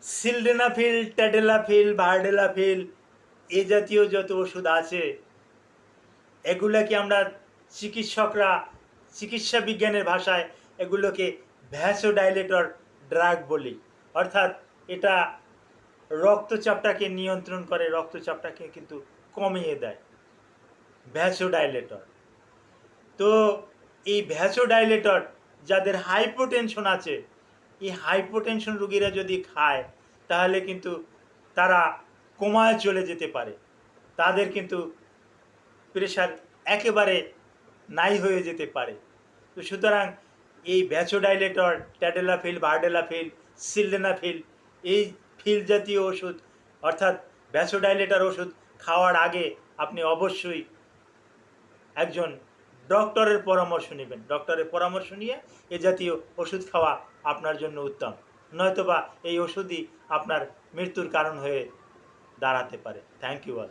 Sildenafil, ট্যাডেলাফিল, ভার্ডেলাফিল এই জাতীয় যত ওষুধ আছে এগুলোকে আমরা চিকিৎসকরা চিকিৎসা বিজ্ঞানের ভাষায় এগুলোকে ভ্যাসোডাইলেটর ড্রাগ বলি। অর্থাৎ এটা রক্তচাপটাকে নিয়ন্ত্রণ করে, রক্তচাপটাকে কিন্তু কমিয়ে দেয় ভ্যাসোডাইলেটর। তো এই ভ্যাসোডাইলেটর যাদের হাইপোটেনশন আছে, এই হাইপোটেনশন রোগীরা যদি খায় তাহলে কিন্তু তারা কোমায় চলে যেতে পারে, তাদের কিন্তু প্রেশার একেবারে নাই হয়ে যেতে পারে। তো সুতরাং এই ভ্যাসোডাইলেটর, ট্যাডেলাফিল, ভার্ডেলাফিল, সিলডেনাফিল এই ফিল জাতীয় ওষুধ অর্থাৎ ভ্যাসোডাইলেটর ওষুধ খাওয়ার আগে আপনি অবশ্যই একজন ডক্টরের পরামর্শ নেবেন। ডক্টরের পরামর্শ নিয়ে এ জাতীয় ওষুধ খাওয়া আপনার জন্য উত্তম, নয়তোবা এই ওষুধই আপনার মৃত্যুর কারণ হয়ে দাঁড়াতে পারে। Thank you all.